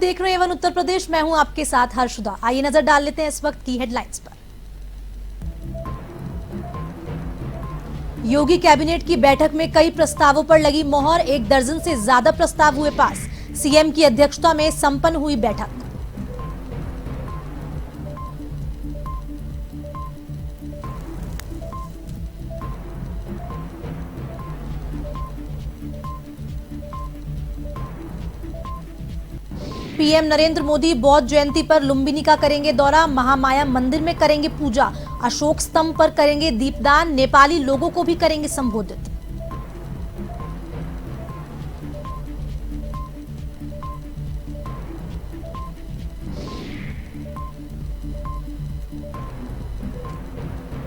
देख रहे हैं एवन उत्तर प्रदेश। मैं हूं आपके साथ हर्षदा। आइए नजर डाल लेते हैं इस वक्त की हेडलाइंस पर। योगी कैबिनेट की बैठक में कई प्रस्तावों पर लगी मोहर। 1 दर्जन से ज्यादा प्रस्ताव हुए पास। सीएम की अध्यक्षता में संपन्न हुई बैठक। पीएम नरेंद्र मोदी बौद्ध जयंती पर लुंबिनी का करेंगे दौरा। महामाया मंदिर में करेंगे पूजा। अशोक स्तंभ पर करेंगे दीपदान। नेपाली लोगों को भी करेंगे संबोधित।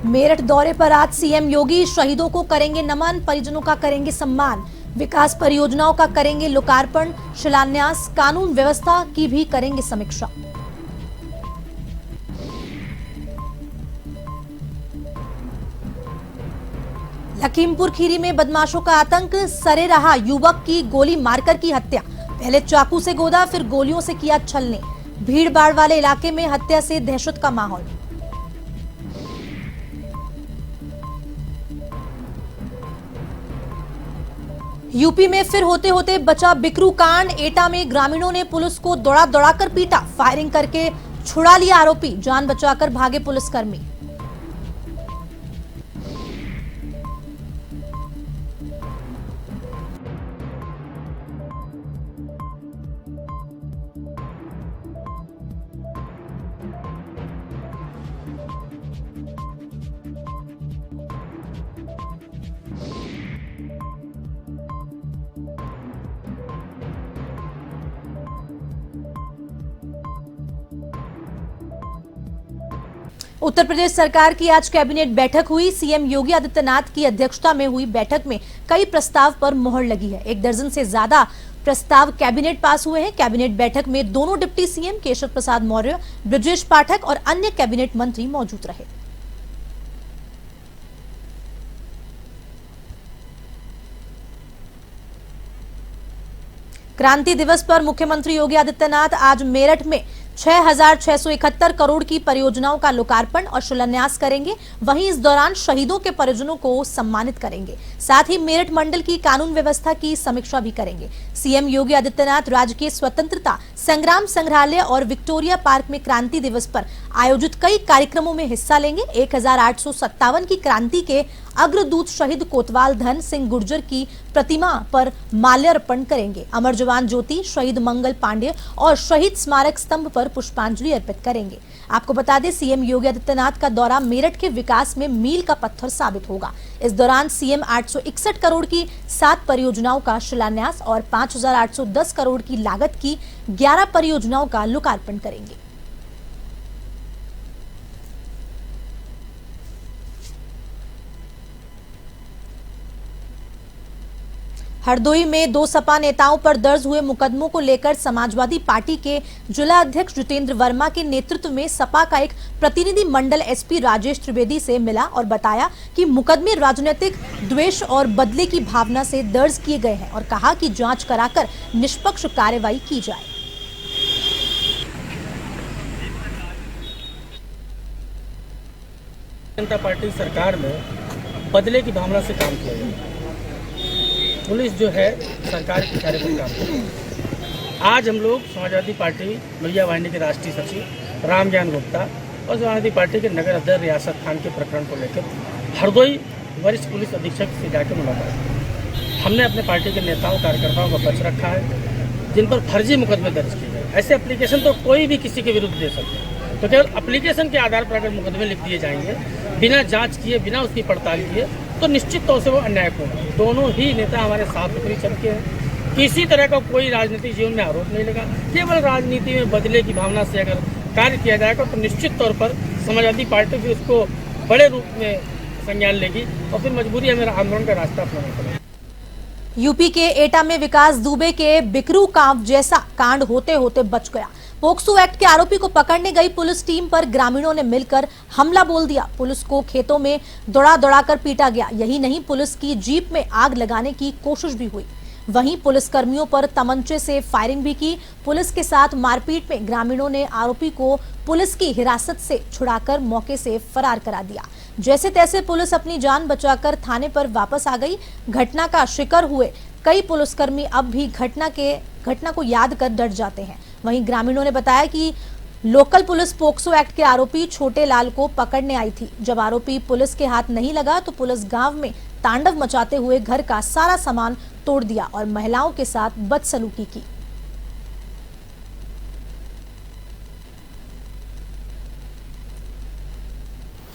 मेरठ दौरे पर आज सीएम योगी शहीदों को करेंगे नमन। परिजनों का करेंगे सम्मान। विकास परियोजनाओं का करेंगे लोकार्पण शिलान्यास। कानून व्यवस्था की भी करेंगे समीक्षा। लखीमपुर खीरी में बदमाशों का आतंक। सरे रहा युवक की गोली मारकर की हत्या। पहले चाकू से गोदा फिर गोलियों से किया छलने। भीड़ भाड़ वाले इलाके में हत्या से दहशत का माहौल। यूपी में फिर होते होते बचा बिकरू कांड। एटा में ग्रामीणों ने पुलिस को दौड़ा दौड़ाकर पीटा। फायरिंग करके छुड़ा लिया आरोपी। जान बचाकर भागे पुलिसकर्मी। उत्तर प्रदेश सरकार की आज कैबिनेट बैठक हुई। सीएम योगी आदित्यनाथ की अध्यक्षता में हुई बैठक में कई प्रस्ताव पर मोहर लगी है। 1 दर्जन से ज्यादा प्रस्ताव कैबिनेट पास हुए हैं। कैबिनेट बैठक में दोनों डिप्टी सीएम केशव प्रसाद मौर्य, ब्रजेश पाठक और अन्य कैबिनेट मंत्री मौजूद रहे। क्रांति दिवस पर मुख्यमंत्री योगी आदित्यनाथ आज मेरठ में 6,671 करोड़ की परियोजनाओं का लोकार्पण और शिलान्यास करेंगे। वहीं इस दौरान शहीदों के परिजनों को सम्मानित करेंगे। साथ ही मेरठ मंडल की कानून व्यवस्था की समीक्षा भी करेंगे। सीएम योगी आदित्यनाथ राजकीय स्वतंत्रता संग्राम संग्रहालय और विक्टोरिया पार्क में क्रांति दिवस पर आयोजित कई कार्यक्रमों में हिस्सा लेंगे। 1857 की क्रांति के अग्रदूत शहीद कोतवाल धन सिंह गुर्जर की प्रतिमा पर माल्यार्पण करेंगे। अमर जवान ज्योति, शहीद मंगल पांडे और शहीद स्मारक स्तंभ पर पुष्पांजलि अर्पित करेंगे। आपको बता दें, सीएम योगी आदित्यनाथ का दौरा मेरठ के विकास में मील का पत्थर साबित होगा। इस दौरान सीएम 861 करोड़ की 7 परियोजनाओं का शिलान्यास और 5,810 करोड़ की लागत की 11 परियोजनाओं का लोकार्पण करेंगे। हरदोई में 2 सपा नेताओं पर दर्ज हुए मुकदमों को लेकर समाजवादी पार्टी के जिला अध्यक्ष जितेंद्र वर्मा के नेतृत्व में सपा का एक प्रतिनिधि मंडल एसपी राजेश त्रिवेदी से मिला और बताया कि मुकदमे राजनीतिक द्वेष और बदले की भावना से दर्ज किए गए हैं और कहा कि जांच कराकर निष्पक्ष कार्रवाई की जाए। जनता पार्टी सरकार में बदले की भावना से काम किया गया। पुलिस जो है सरकार के इशारे पर काम कर रही है। आज हम लोग समाजवादी पार्टी मिलिया वाहिनी के राष्ट्रीय सचिव रामज्ञान गुप्ता और समाजवादी पार्टी के नगर अध्यक्ष रियासत खान के प्रकरण को लेकर हरदोई वरिष्ठ पुलिस अधीक्षक से जाकर मुलाकात की। हमने अपने पार्टी के नेताओं कार्यकर्ताओं का पक्ष रखा है जिन पर फर्जी मुकदमे दर्ज किए गए। ऐसे एप्लीकेशन तो कोई भी किसी के विरुद्ध दे सकता है, तो केवल एप्लीकेशन के आधार पर अगर मुकदमे लिख दिए जाएंगे बिना जाँच किए, बिना उसकी पड़ताल किए, तो निश्चित तौर से वो अन्यायपूर्ण है। दोनों ही नेता हमारे साफ सुथरी चल के हैं। किसी तरह का कोई राजनीतिक जीवन में आरोप नहीं लगा। केवल राजनीति में बदले की भावना से अगर कार्य किया जाएगा तो निश्चित तौर पर समाजवादी पार्टी भी उसको बड़े रूप में संज्ञान लेगी और फिर मजबूरी हमें आंदोलन का रास्ता अपनाना पड़ेगा। यूपी के एटा में विकास दुबे के बिकरू कांड जैसा कांड होते होते बच गया। पोक्सो एक्ट के आरोपी को पकड़ने गई पुलिस टीम पर ग्रामीणों ने मिलकर हमला बोल दिया। पुलिस को खेतों में दौड़ा दौड़ाकर पीटा गया। यही नहीं, पुलिस की जीप में आग लगाने की कोशिश भी हुई। वहीं पुलिसकर्मियों पर तमंचे से फायरिंग भी की। पुलिस के साथ मारपीट में ग्रामीणों ने आरोपी को पुलिस की हिरासत से छुड़ाकर मौके से फरार करा दिया। जैसे तैसे पुलिस अपनी जान बचाकर थाने पर वापस आ गई। घटना का शिकार हुए कई पुलिसकर्मी अब भी घटना को याद कर डर जाते हैं। वहीं ग्रामीणों ने बताया कि लोकल पुलिस पोक्सो एक्ट के आरोपी छोटे लाल को पकड़ने आई थी। जब आरोपी पुलिस के हाथ नहीं लगा तो पुलिस गांव में तांडव मचाते हुए घर का सारा सामान तोड़ दिया और महिलाओं के साथ बदसलूकी की।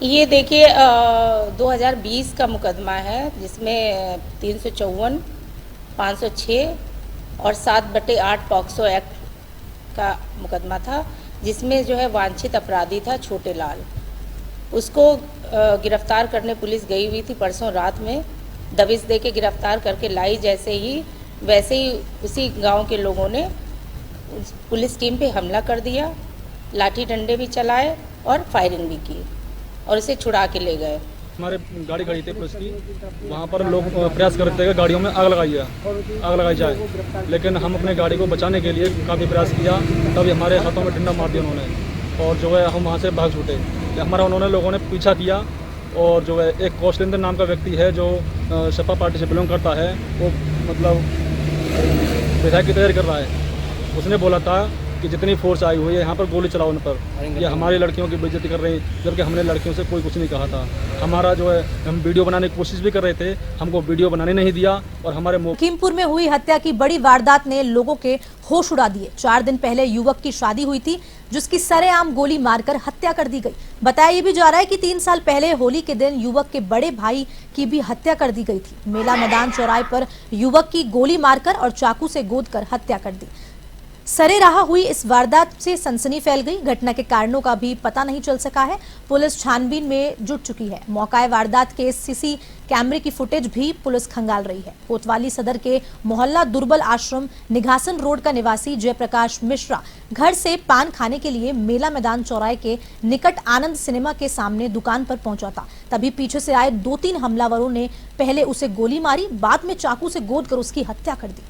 ये देखिए 2020 का मुकदमा है जिसमें 354, 506 और 7/8 पॉक्सो एक्ट का मुकदमा था, जिसमें जो है वांछित अपराधी था छोटे लाल। उसको गिरफ्तार करने पुलिस गई हुई थी परसों रात में। दबिश दे के गिरफ्तार करके लाई वैसे ही उसी गांव के लोगों ने पुलिस टीम पे हमला कर दिया, लाठी डंडे भी चलाए और फायरिंग भी की और उसे छुड़ा के ले गए। हमारे गाड़ी खड़ी थी पुलिस की, वहाँ पर लोग प्रयास करते थे कि गाड़ियों में आग लगाई जाए, लेकिन हम अपने गाड़ी को बचाने के लिए काफ़ी प्रयास किया। तभी हमारे हाथों में डंडा मार दिया उन्होंने और जो है हम वहाँ से भाग छूटे। हमारा उन्होंने लोगों ने पीछा किया और जो है एक कौशलेंद्र नाम का व्यक्ति है जो सपा पार्टी से बिलोंग करता है, वो मतलब विधायक की तैयारी कर रहा है। उसने बोला था कि जितनी फोर्स आई हुई है यहाँ पर गोली चलाओ उन पर, ये हमारी लड़कियों की बेइज्जती कर रही, जबकि हमने लड़कियों से कोई कुछ नहीं कहा था। हमारा जो है हम वीडियो बनाने की कोशिश भी कर रहे थे, हमको वीडियो बनाने नहीं दिया और हमारे लखीमपुर में हुई हत्या की बड़ी वारदात ने लोगों के होश उड़ा दिए। 4 दिन पहले युवक की शादी हुई थी जिसकी सरेआम गोली मारकर हत्या कर दी गई। बताया ये भी जा रहा है कि 3 साल पहले होली के दिन युवक के बड़े भाई की भी हत्या कर दी गई थी। मेला मैदान चौराहे पर युवक की गोली मारकर और चाकू से गोदकर हत्या कर दी। सरेराह हुई इस वारदात से सनसनी फैल गई। घटना के कारणों का भी पता नहीं चल सका है। पुलिस छानबीन में जुट चुकी है। मौका वारदात के सीसी कैमरे की फुटेज भी पुलिस खंगाल रही है। कोतवाली सदर के मोहल्ला दुर्बल आश्रम निघासन रोड का निवासी जयप्रकाश मिश्रा घर से पान खाने के लिए मेला मैदान चौराहे के निकट आनंद सिनेमा के सामने दुकान पर पहुंचा था। तभी पीछे से आए 2-3 हमलावरों ने पहले उसे गोली मारी, बाद में चाकू से गोदकर उसकी हत्या कर दी।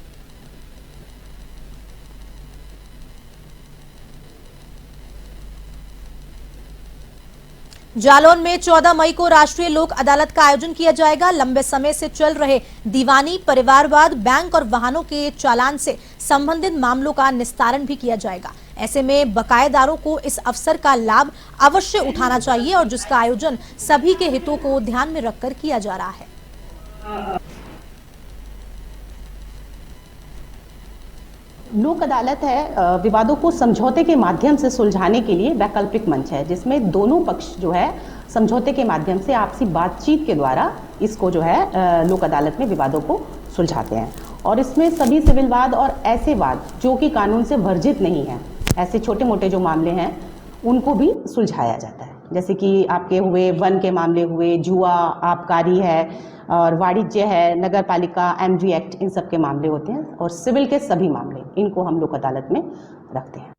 जालौन में 14 मई को राष्ट्रीय लोक अदालत का आयोजन किया जाएगा। लंबे समय से चल रहे दीवानी, परिवारवाद, बैंक और वाहनों के चालान से संबंधित मामलों का निस्तारण भी किया जाएगा। ऐसे में बकायेदारों को इस अवसर का लाभ अवश्य उठाना चाहिए और जिसका आयोजन सभी के हितों को ध्यान में रखकर किया जा रहा है। लोक अदालत है विवादों को समझौते के माध्यम से सुलझाने के लिए वैकल्पिक मंच है, जिसमें दोनों पक्ष जो है समझौते के माध्यम से आपसी बातचीत के द्वारा इसको जो है लोक अदालत में विवादों को सुलझाते हैं। और इसमें सभी सिविल वाद और ऐसे वाद जो कि कानून से वर्जित नहीं है, ऐसे छोटे मोटे जो मामले हैं उनको भी सुलझाया जाता है। जैसे कि आपके हुए वन के मामले हुए, जुआ, आबकारी है और वाणिज्य है, नगर पालिका, एमजी एक्ट, इन सब के मामले होते हैं। और सिविल के सभी मामले इनको हम लोक अदालत में रखते हैं।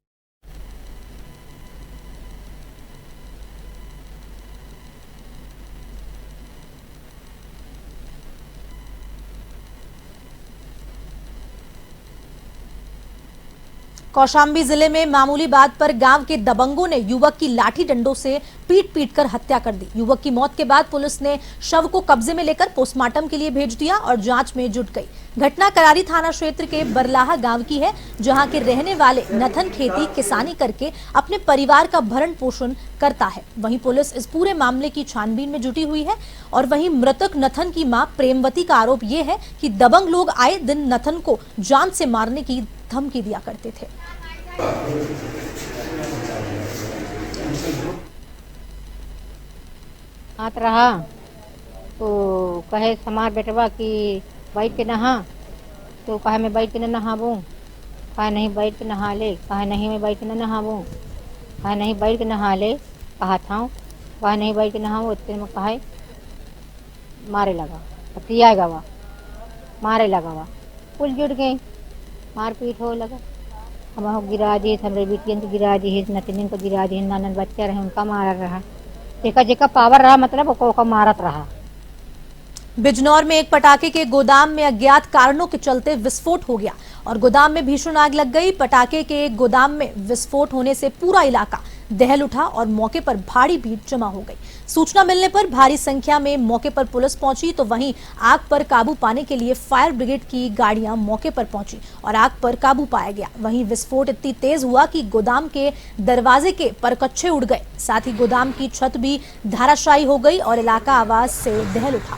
कौशाम्बी जिले में मामूली बात पर गांव के दबंगों ने युवक की लाठी डंडों से पीट कर हत्या कर दी। युवक की मौत के बाद पुलिस ने शव को कब्जे में लेकर पोस्टमार्टम के लिए भेज दिया और जांच में जुट गई। घटना करारी थाना क्षेत्र के बरलाहा गांव की है, जहां के रहने वाले नथन खेती किसानी करके अपने परिवार का भरण पोषण करता है। वहीं पुलिस इस पूरे मामले की छानबीन में जुटी हुई है। और वहीं मृतक नथन की मां प्रेमवती का आरोप यह है कि दबंग लोग आए दिन नथन को जान से मारने की धमकी दिया करते थे। हाथ रहा तो कहे समार बेटवा कि बैठ के नहा, तो कहे मैं बैठ के न नहाबूँ, कहे नहीं बैठ के नहा ले, कहे नहीं मैं बैठ के न नहाबूँ, कहे नहीं बैठ के नहा ले, कहा था कहे नहीं बैठ के नहाऊँ। इतने में कहे मारे लगा, पतिया गवा मारे लगा वा, कुल जुट गई, मारपीट हो लगा। हम गिरा दी, हमारे बेटियन को गिरा दी, नतनिन को गिरा दी, नानन बच्चा रहे उनका मारा रहा, जेका जेका पावर रहा मतलब ओका मारत रहा। बिजनौर में एक पटाखे के गोदाम में अज्ञात कारणों के चलते विस्फोट हो गया और गोदाम में भीषण आग लग गई। पटाखे के गोदाम में विस्फोट होने से पूरा इलाका दहल उठा और मौके पर भारी भीड़ जमा हो गई। सूचना मिलने पर भारी संख्या में मौके पर पुलिस पहुंची, तो वहीं आग पर काबू पाने के लिए फायर ब्रिगेड की गाड़ियां मौके पर पहुंची और आग पर काबू पाया गया। वहीं विस्फोट इतनी तेज हुआ कि गोदाम के दरवाजे के परकच्छे उड़ गए, साथ ही गोदाम की छत भी धराशायी हो गई और इलाका आवाज से दहल उठा।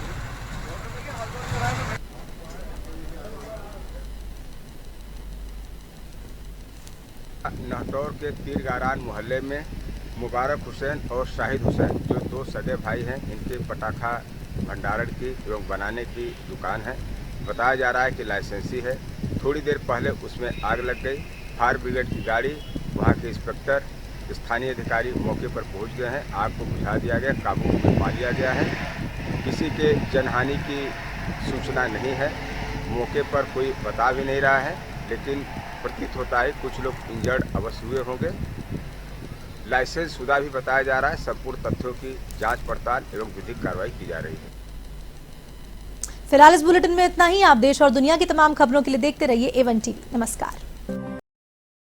नहतौर के तीरगारान मोहल्ले में मुबारक हुसैन और शाहिद हुसैन जो दो सगे भाई हैं, इनके पटाखा भंडारण की एवं बनाने की दुकान है। बताया जा रहा है कि लाइसेंसी है। थोड़ी देर पहले उसमें आग लग गई। फायर ब्रिगेड की गाड़ी, वहां के इंस्पेक्टर, स्थानीय अधिकारी मौके पर पहुंच गए हैं। आग को बुझा दिया गया, काबू में पा लिया गया है। किसी के जनहानि की सूचना नहीं है। मौके पर कोई बता भी नहीं रहा है, लेकिन प्रतीत होता है कुछ लोग इंजर्ड अवश्य हुए होंगे। लाइसेंस शुदा भी बताया जा रहा है। संपूर्ण तथ्यों की जांच पड़ताल एवं विधिक कार्रवाई की जा रही है। फिलहाल इस बुलेटिन में इतना ही। आप देश और दुनिया की तमाम खबरों के लिए देखते रहिए A1 TV। नमस्कार।